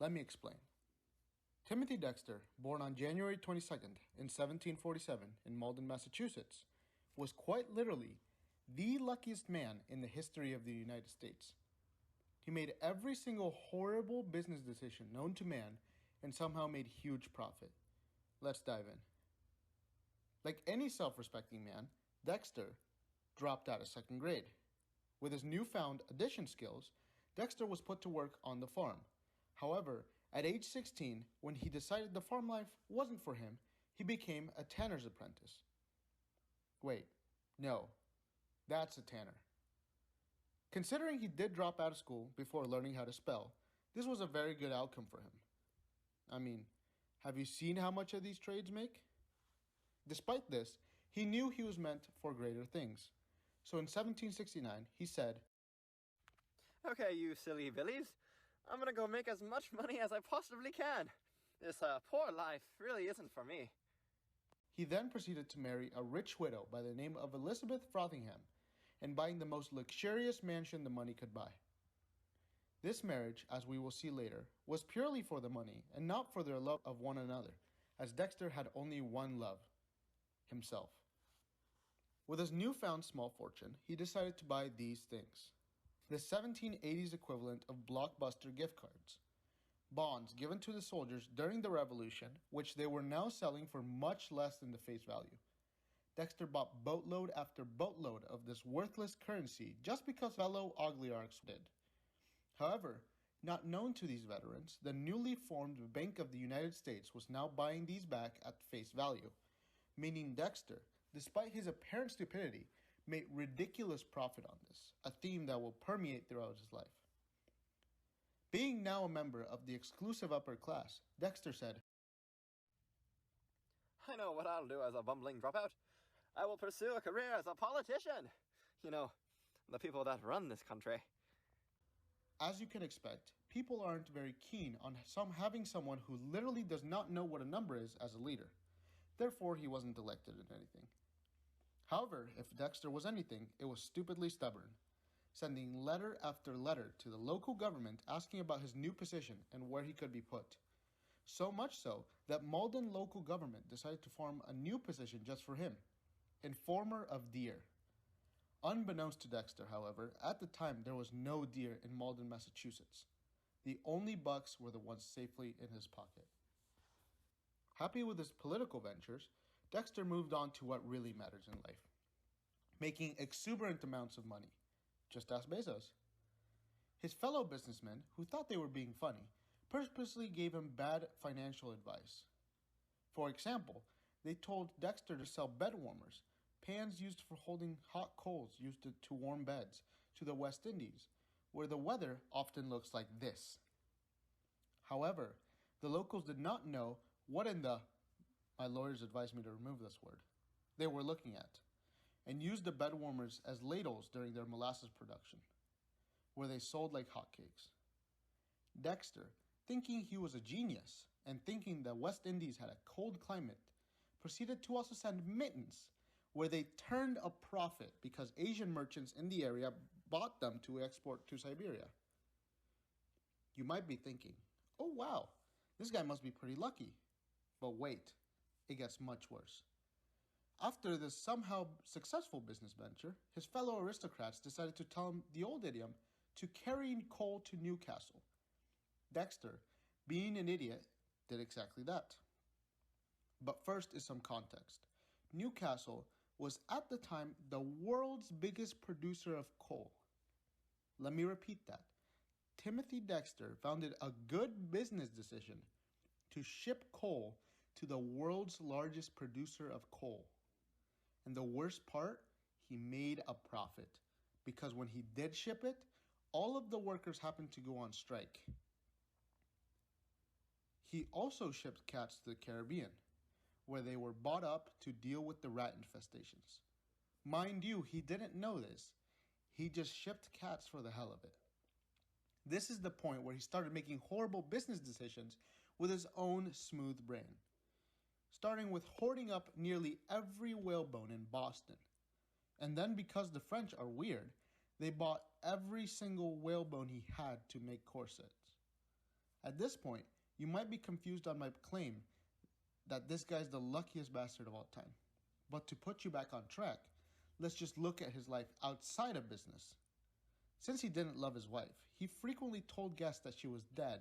Let me explain. Timothy Dexter, born on January 22nd in 1747 in Malden, Massachusetts, was quite literally the luckiest man in the history of the United States. He made every single horrible business decision known to man and somehow made huge profit. Let's dive in. Like any self-respecting man, Dexter dropped out of second grade. With his newfound addition skills, Dexter was put to work on the farm. However, at age 16, when he decided the farm life wasn't for him, he became a tanner's apprentice. Wait, no, that's a tanner. Considering he did drop out of school before learning how to spell, this was a very good outcome for him. I mean, have you seen how much of these trades make? Despite this, he knew he was meant for greater things. So in 1769, he said, "Okay, you silly billies, I'm gonna go make as much money as I possibly can. This poor life really isn't for me." He then proceeded to marry a rich widow by the name of Elizabeth Frothingham, and buying the most luxurious mansion the money could buy. This marriage, as we will see later, was purely for the money and not for their love of one another, as Dexter had only one love, himself. With his newfound small fortune, he decided to buy these things. The 1780s equivalent of Blockbuster gift cards. Bonds given to the soldiers during the Revolution, which they were now selling for much less than the face value. Dexter bought boatload after boatload of this worthless currency just because fellow oligarchs did. However, not known to these veterans, the newly formed Bank of the United States was now buying these back at face value, meaning Dexter, despite his apparent stupidity, made ridiculous profit on this, a theme that will permeate throughout his life. Being now a member of the exclusive upper class, Dexter said, "I know what I'll do as a bumbling dropout. I will pursue a career as a politician. You know, the people that run this country." As you can expect, people aren't very keen on having someone who literally does not know what a number is as a leader. Therefore, he wasn't elected in anything. However, if Dexter was anything, it was stupidly stubborn, sending letter after letter to the local government asking about his new position and where he could be put. So much so that Malden local government decided to form a new position just for him, informer of deer. Unbeknownst to Dexter, however, at the time there was no deer in Malden, Massachusetts. The only bucks were the ones safely in his pocket. Happy with his political ventures, Dexter moved on to what really matters in life, making exuberant amounts of money. Just ask Bezos. His fellow businessmen, who thought they were being funny, purposely gave him bad financial advice. For example, they told Dexter to sell bed warmers, pans used for holding hot coals used to warm beds, to the West Indies, where the weather often looks like this. However, the locals did not know what my lawyers advised me to remove this word, they were looking at, and used the bed warmers as ladles during their molasses production, where they sold like hotcakes. Dexter, thinking he was a genius, and thinking the West Indies had a cold climate, proceeded to also send mittens, where they turned a profit because Asian merchants in the area bought them to export to Siberia. You might be thinking, oh wow, this guy must be pretty lucky. But wait, it gets much worse. After this somehow successful business venture, his fellow aristocrats decided to tell him the old idiom to carry coal to Newcastle. Dexter, being an idiot, did exactly that. But first is some context. Newcastle was at the time the world's biggest producer of coal. Let me repeat that. Timothy Dexter founded a good business decision to ship coal to the world's largest producer of coal. And the worst part, he made a profit, because when he did ship it, all of the workers happened to go on strike. He also shipped cats to the Caribbean, where they were bought up to deal with the rat infestations. Mind you, he didn't know this. He just shipped cats for the hell of it. This is the point where he started making horrible business decisions with his own smooth brain, starting with hoarding up nearly every whalebone in Boston. And then, because the French are weird, they bought every single whalebone he had to make corsets. At this point, you might be confused on my claim that this guy's the luckiest bastard of all time. But to put you back on track, let's just look at his life outside of business. Since he didn't love his wife, he frequently told guests that she was dead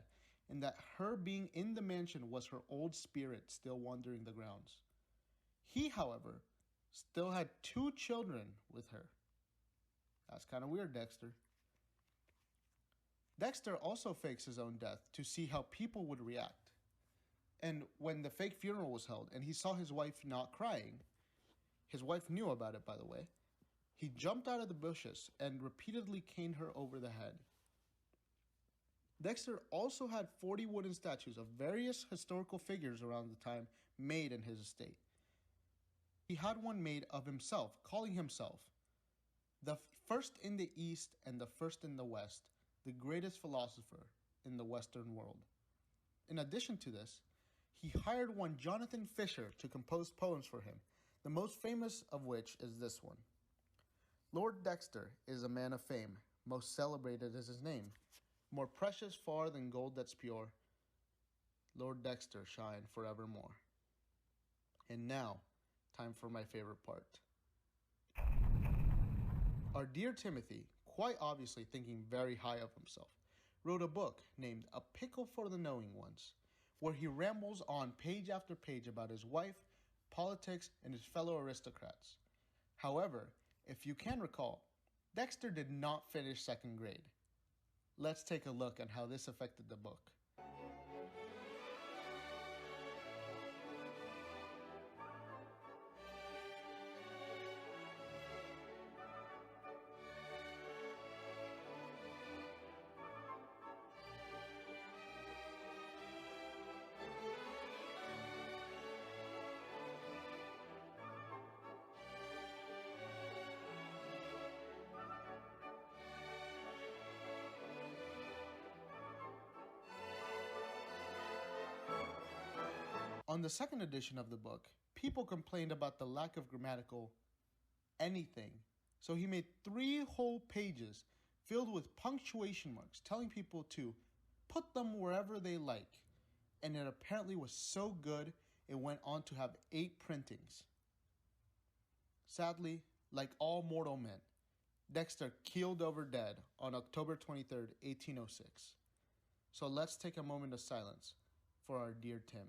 and that her being in the mansion was her old spirit still wandering the grounds. He, however, still had 2 children with her. That's kind of weird, Dexter. Dexter also fakes his own death to see how people would react. And when the fake funeral was held and he saw his wife not crying, his wife knew about it, by the way, he jumped out of the bushes and repeatedly caned her over the head. Dexter also had 40 wooden statues of various historical figures around the time made in his estate. He had one made of himself, calling himself the first in the East and the first in the West, the greatest philosopher in the Western world. In addition to this, he hired one Jonathan Fisher to compose poems for him, the most famous of which is this one. Lord Dexter is a man of fame, most celebrated is his name, more precious far than gold that's pure. Lord Dexter shine forevermore. And now, time for my favorite part. Our dear Timothy, quite obviously thinking very high of himself, wrote a book named A Pickle for the Knowing Ones, where he rambles on page after page about his wife, politics, and his fellow aristocrats. However, if you can recall, Dexter did not finish 2nd grade. Let's take a look at how this affected the book. On the 2nd edition of the book, people complained about the lack of grammatical anything, so he made 3 whole pages filled with punctuation marks telling people to put them wherever they like, and it apparently was so good it went on to have 8 printings. Sadly, like all mortal men, Dexter keeled over dead on October 23rd, 1806. So let's take a moment of silence for our dear Tim.